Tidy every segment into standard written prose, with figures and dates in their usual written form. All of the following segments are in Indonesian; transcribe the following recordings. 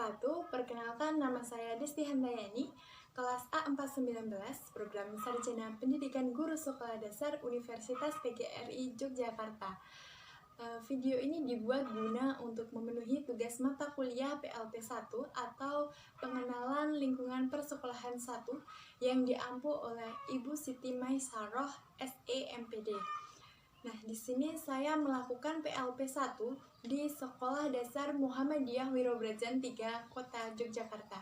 wabarakatuh. Perkenalkan, nama saya Desti Handayani, kelas A419, Program Sarjana Pendidikan Guru Sekolah Dasar Universitas PGRI Yogyakarta. Video ini dibuat guna untuk memenuhi tugas mata kuliah PLP 1 atau Pengenalan Lingkungan Persekolahan 1 yang diampu oleh Ibu Siti Maisaroh, SE MPD. Nah, di sini saya melakukan PLP 1 di Sekolah Dasar Muhammadiyah Wirobrajan 3, Kota Yogyakarta.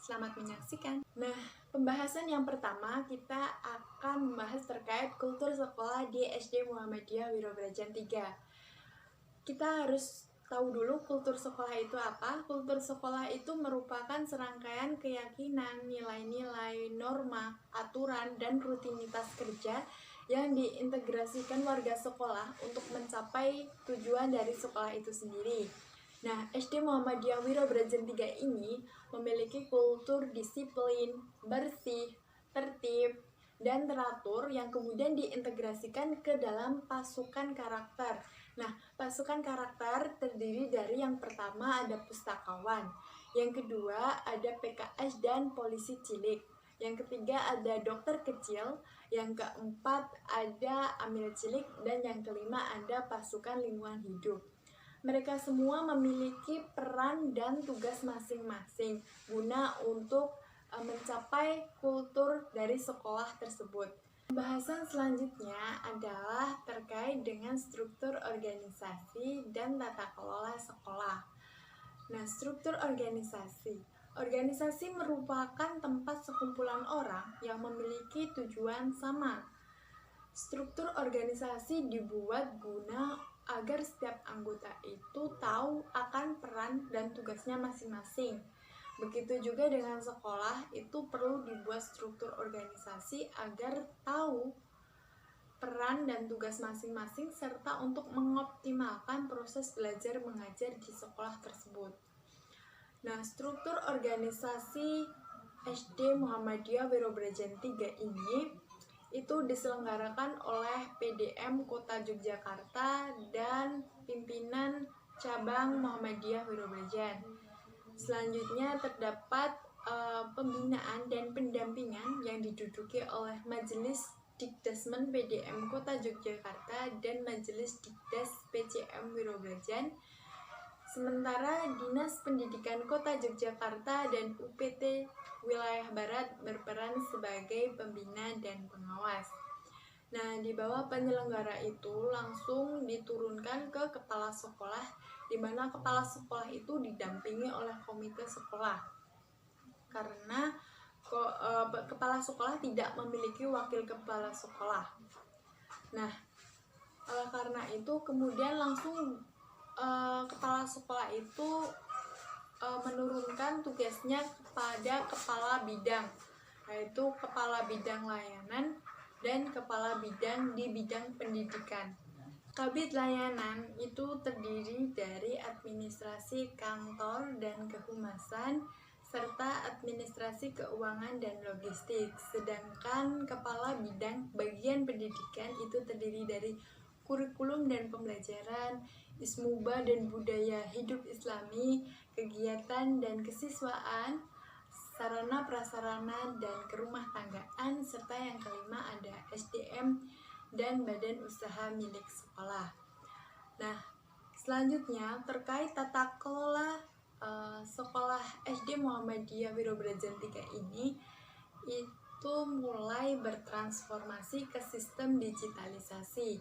Selamat menyaksikan. Nah, pembahasan yang pertama kita akan membahas terkait kultur sekolah di SD Muhammadiyah Wirobrajan 3. Kita harus tahu dulu kultur sekolah itu apa. Kultur sekolah itu merupakan serangkaian keyakinan, nilai-nilai, norma, aturan, dan rutinitas kerja yang diintegrasikan warga sekolah untuk mencapai tujuan dari sekolah itu sendiri. Nah, SD Muhammadiyah Wirobrajan 3 ini memiliki kultur disiplin, bersih, tertib, dan teratur yang kemudian diintegrasikan ke dalam pasukan karakter. Nah, pasukan karakter terdiri dari yang pertama ada pustakawan, yang kedua ada PKS dan polisi cilik, yang ketiga ada dokter kecil, yang keempat ada amil cilik, dan yang kelima ada pasukan lingkungan hidup. Mereka semua memiliki peran dan tugas masing-masing guna untuk mencapai kultur dari sekolah tersebut. Pembahasan selanjutnya adalah terkait dengan struktur organisasi dan tata kelola sekolah. Nah, struktur organisasi. Organisasi merupakan tempat sekumpulan orang yang memiliki tujuan sama. Struktur organisasi dibuat guna agar setiap anggota itu tahu akan peran dan tugasnya masing-masing. Begitu juga dengan sekolah, itu perlu dibuat struktur organisasi agar tahu peran dan tugas masing-masing serta untuk mengoptimalkan proses belajar mengajar di sekolah tersebut. Nah, struktur organisasi SD Muhammadiyah Wirobrajan 3 ini itu diselenggarakan oleh PDM Kota Yogyakarta dan pimpinan cabang Muhammadiyah Wirobrajan. Selanjutnya terdapat pembinaan dan pendampingan yang diduduki oleh Majelis Dikdasmen PDM Kota Yogyakarta dan Majelis Dikdas PCM Wirobrajan. Sementara Dinas Pendidikan Kota Yogyakarta dan UPT Wilayah Barat berperan sebagai pembina dan pengawas. Nah, di bawah penyelenggara itu langsung diturunkan ke kepala sekolah, di mana kepala sekolah itu didampingi oleh komite sekolah. Karena kepala sekolah tidak memiliki wakil kepala sekolah. Nah, karena itu kemudian langsung kepala sekolah itu menurunkan tugasnya kepada kepala bidang, yaitu kepala bidang layanan dan kepala bidang di bidang pendidikan. Kabid layanan itu terdiri dari administrasi kantor dan kehumasan serta administrasi keuangan dan logistik. Sedangkan kepala bidang bagian pendidikan itu terdiri dari kurikulum dan pembelajaran, ismuba dan budaya hidup Islami, kegiatan dan kesiswaan, sarana prasarana dan kerumah tanggaan, serta yang kelima ada SDM dan badan usaha milik sekolah. Nah, selanjutnya terkait tata kelola sekolah SD Muhammadiyah Wirobrajan 3 ini itu mulai bertransformasi ke sistem digitalisasi,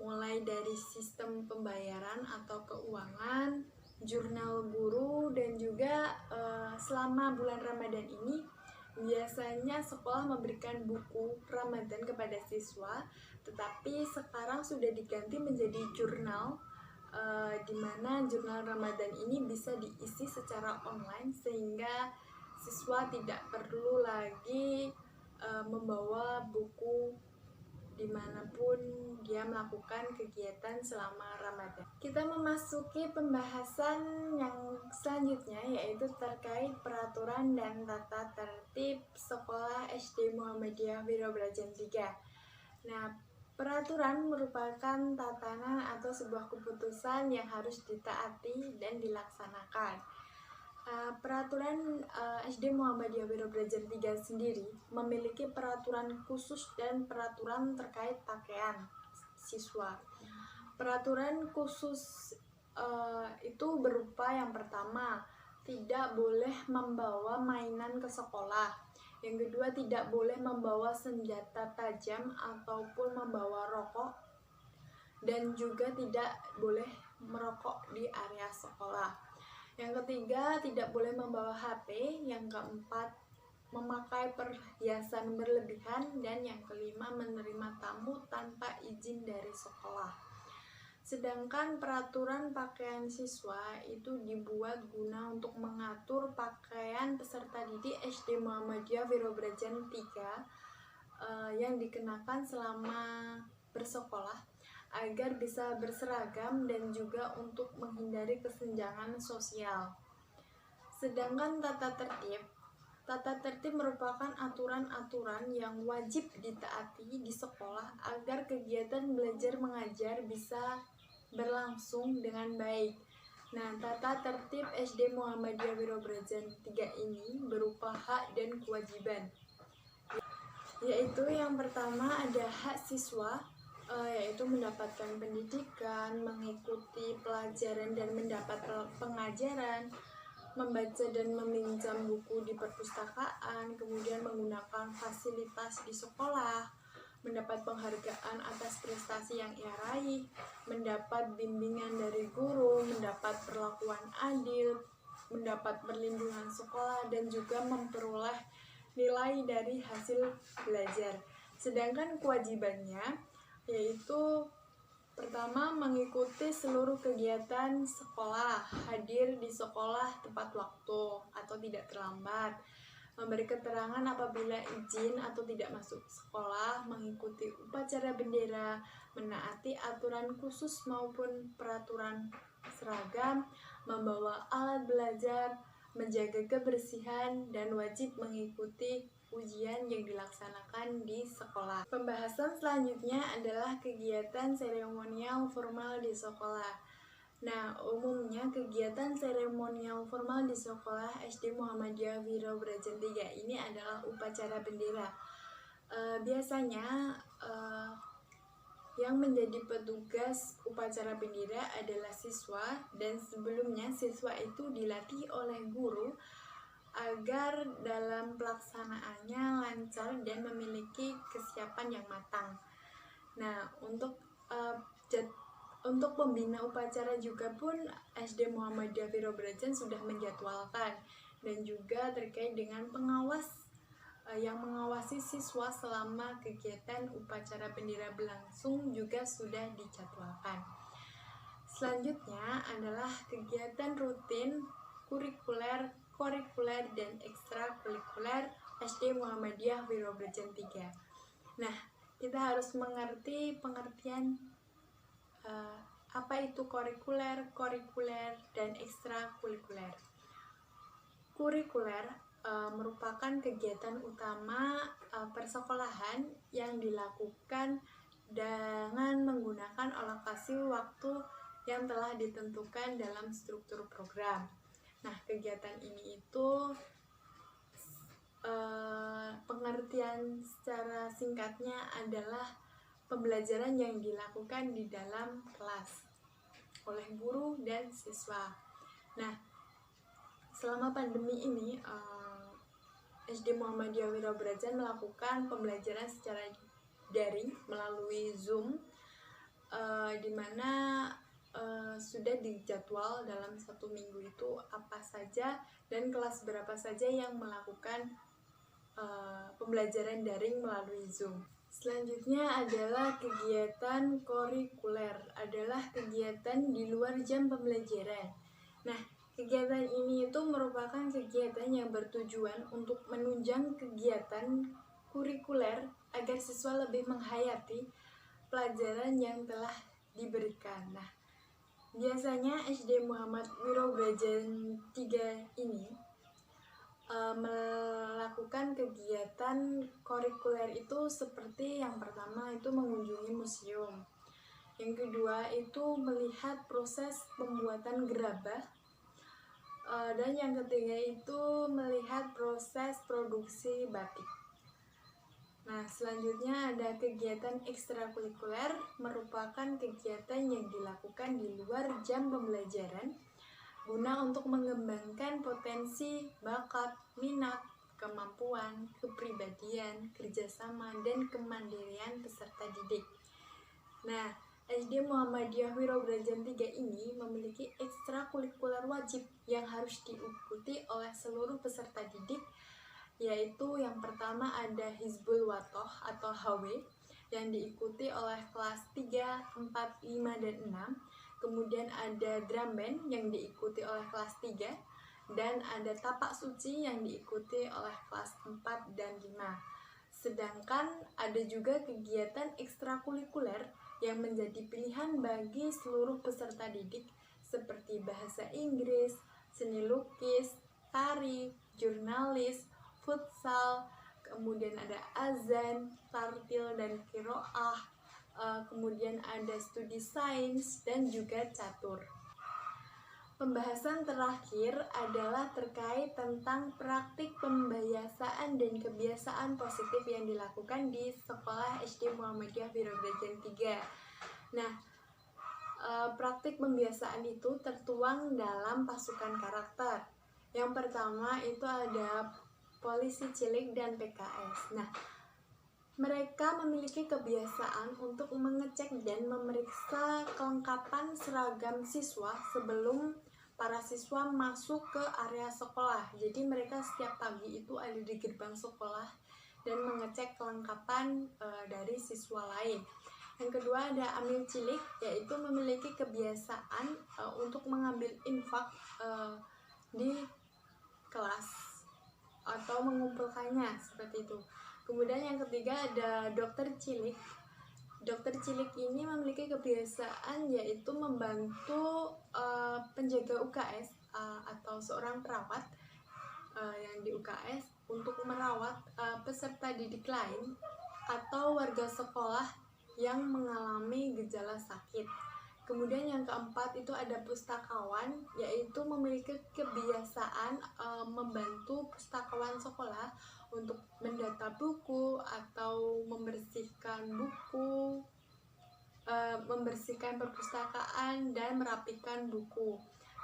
mulai dari sistem pembayaran atau keuangan, jurnal guru, dan juga selama bulan Ramadan ini biasanya sekolah memberikan buku Ramadan kepada siswa, tetapi sekarang sudah diganti menjadi jurnal, di mana jurnal Ramadan ini bisa diisi secara online sehingga siswa tidak perlu lagi membawa buku dimanapun dia melakukan kegiatan selama Ramadan. Kita memasuki pembahasan yang selanjutnya, yaitu terkait peraturan dan tata tertib sekolah SD Muhammadiyah Wirobrajan 3. Nah, peraturan merupakan tatanan atau sebuah keputusan yang harus ditaati dan dilaksanakan. Peraturan SD Muhammadiyah Wirobrajan 3 sendiri memiliki peraturan khusus dan peraturan terkait pakaian siswa. Peraturan khusus itu berupa yang pertama, tidak boleh membawa mainan ke sekolah. Yang kedua, tidak boleh membawa senjata tajam ataupun membawa rokok, dan juga tidak boleh merokok di area sekolah. Yang ketiga, tidak boleh membawa HP. Yang keempat, memakai perhiasan berlebihan. Dan yang kelima, menerima tamu tanpa izin dari sekolah. Sedangkan peraturan pakaian siswa itu dibuat guna untuk mengatur pakaian peserta didik SD Muhammadiyah Wirobrajan 3 yang dikenakan selama bersekolah agar bisa berseragam dan juga untuk menghindari kesenjangan sosial. Sedangkan tata tertib merupakan aturan-aturan yang wajib ditaati di sekolah agar kegiatan belajar mengajar bisa berlangsung dengan baik. Nah, tata tertib SD Muhammadiyah Wirobrajan 3 ini berupa hak dan kewajiban, yaitu yang pertama ada hak siswa, yaitu mendapatkan pendidikan, mengikuti pelajaran dan mendapat pengajaran, membaca dan meminjam buku di perpustakaan, kemudian menggunakan fasilitas di sekolah, mendapat penghargaan atas prestasi yang ia raih, mendapat bimbingan dari guru, mendapat perlakuan adil, mendapat perlindungan sekolah, dan juga memperoleh nilai dari hasil belajar. Sedangkan kewajibannya yaitu pertama, mengikuti seluruh kegiatan sekolah, hadir di sekolah tepat waktu atau tidak terlambat, memberi keterangan apabila izin atau tidak masuk sekolah, mengikuti upacara bendera, menaati aturan khusus maupun peraturan seragam, membawa alat belajar, menjaga kebersihan, dan wajib mengikuti ujian yang dilaksanakan di sekolah. Pembahasan selanjutnya adalah kegiatan seremonial formal di sekolah. Nah, umumnya kegiatan seremonial formal di sekolah SD Muhammadiyah Wirobrajan 3 ini adalah upacara bendera. Biasanya yang menjadi petugas upacara bendera adalah siswa, dan sebelumnya siswa itu dilatih oleh guru agar dalam pelaksanaannya lancar dan memiliki kesiapan yang matang. Nah, untuk pembina upacara juga pun SD Muhammadiyah Wirobrajan sudah menjadwalkan, dan juga terkait dengan pengawas yang mengawasi siswa selama kegiatan upacara bendera berlangsung juga sudah dijadwalkan. Selanjutnya adalah kegiatan rutin, kurikuler, dan ekstrakurikuler SD Muhammadiyah Wirobrajan 3. Nah, kita harus mengerti pengertian apa itu kurikuler, dan ekstrakurikuler. Kurikuler merupakan kegiatan utama persekolahan yang dilakukan dengan menggunakan alokasi waktu yang telah ditentukan dalam struktur program. Nah, kegiatan ini itu pengertian secara singkatnya adalah pembelajaran yang dilakukan di dalam kelas oleh guru dan siswa. Nah, selama pandemi ini SD Muhammadiyah Wirobrajan melakukan pembelajaran secara daring melalui Zoom, di mana sudah dijadwal dalam 1 minggu itu apa saja dan kelas berapa saja yang melakukan pembelajaran daring melalui Zoom. Selanjutnya adalah kegiatan kurikuler, adalah kegiatan di luar jam pembelajaran. Nah, kegiatan ini itu merupakan kegiatan yang bertujuan untuk menunjang kegiatan kurikuler agar siswa lebih menghayati pelajaran yang telah diberikan. Nah, biasanya SD Muhammad Wirobrajan 3 ini melakukan kegiatan kurikuler itu seperti yang pertama itu mengunjungi museum, yang kedua itu melihat proses pembuatan gerabah, Dan yang ketiga itu melihat proses produksi batik. Nah, selanjutnya ada kegiatan ekstrakurikuler, merupakan kegiatan yang dilakukan di luar jam pembelajaran guna untuk mengembangkan potensi, bakat, minat, kemampuan, kepribadian, kerjasama, dan kemandirian peserta didik. Nah, SD Muhammadiyah Wiro Brajan 3 ini memiliki ekstrakurikuler wajib yang harus diikuti oleh seluruh peserta didik, yaitu yang pertama ada Hizbul Watoh atau HW yang diikuti oleh kelas 3, 4, 5, dan 6. Kemudian ada drum band yang diikuti oleh kelas 3, dan ada tapak suci yang diikuti oleh kelas 4 dan 5. Sedangkan ada juga kegiatan ekstrakurikuler yang menjadi pilihan bagi seluruh peserta didik seperti bahasa Inggris, seni lukis, tari, jurnalis, futsal, kemudian ada azan, tartil dan qiraah, kemudian ada studi sains dan juga catur. Pembahasan terakhir adalah terkait tentang praktik pembiasaan dan kebiasaan positif yang dilakukan di sekolah SD Muhammadiyah Wiro Brajan 3. Nah, praktik pembiasaan itu tertuang dalam pasukan karakter. Yang pertama itu ada polisi cilik dan PKS. Nah, mereka memiliki kebiasaan untuk mengecek dan memeriksa kelengkapan seragam siswa sebelum para siswa masuk ke area sekolah. Jadi mereka setiap pagi itu ada di gerbang sekolah dan mengecek kelengkapan dari siswa lain. Yang kedua ada amil cilik, yaitu memiliki kebiasaan untuk mengambil infak di kelas atau mengumpulkannya seperti itu. Kemudian yang ketiga ada dokter cilik. Dokter cilik ini memiliki kebiasaan yaitu membantu penjaga UKS atau seorang perawat yang di UKS untuk merawat peserta didik lain atau warga sekolah yang mengalami gejala sakit. Kemudian yang keempat itu ada pustakawan, yaitu memiliki kebiasaan membantu pustakawan sekolah untuk mendata buku atau membersihkan buku, membersihkan perpustakaan dan merapikan buku.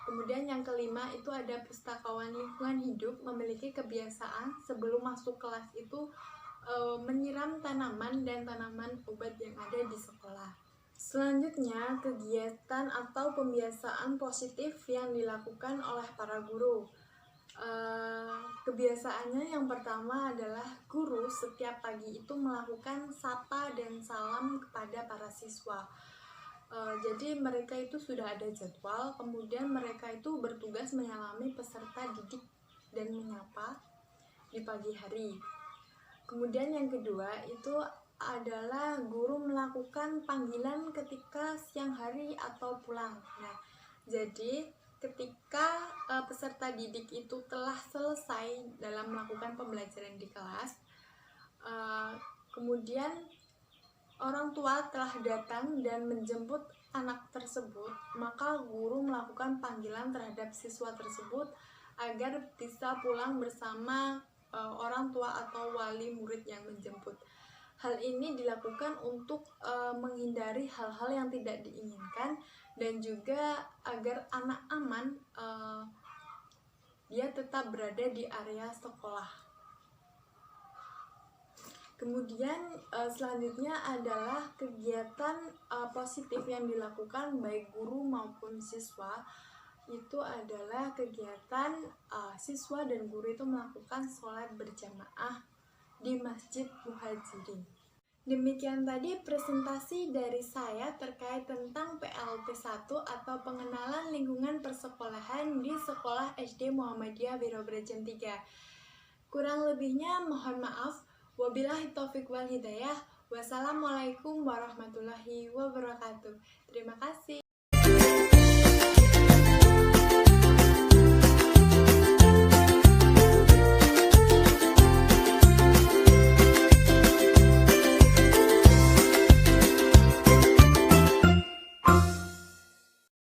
Kemudian yang kelima itu ada pustakawan lingkungan hidup, memiliki kebiasaan sebelum masuk kelas itu menyiram tanaman dan tanaman obat yang ada di sekolah. Selanjutnya, kegiatan atau pembiasaan positif yang dilakukan oleh para guru. Kebiasaannya yang pertama adalah guru setiap pagi itu melakukan sapa dan salam kepada para siswa. Jadi mereka itu sudah ada jadwal, kemudian mereka itu bertugas menyalami peserta didik dan menyapa di pagi hari. Kemudian yang kedua itu adalah guru melakukan panggilan ketika siang hari atau pulang. Nah, jadi ketika peserta didik itu telah selesai dalam melakukan pembelajaran di kelas, kemudian orang tua telah datang dan menjemput anak tersebut, maka guru melakukan panggilan terhadap siswa tersebut agar bisa pulang bersama orang tua atau wali murid yang menjemput. Hal ini dilakukan untuk menghindari hal-hal yang tidak diinginkan dan juga agar anak aman dia tetap berada di area sekolah. Kemudian selanjutnya adalah kegiatan positif yang dilakukan baik guru maupun siswa. Itu adalah kegiatan siswa dan guru itu melakukan sholat berjamaah di Masjid Muhajirin. Demikian tadi presentasi dari saya terkait tentang PLT 1 atau pengenalan lingkungan persekolahan di Sekolah SD Muhammadiyah Wiro Brajan 3. Kurang lebihnya mohon maaf. Wabillahi taufiq wal hidayah. Wassalamualaikum warahmatullahi wabarakatuh. Terima kasih.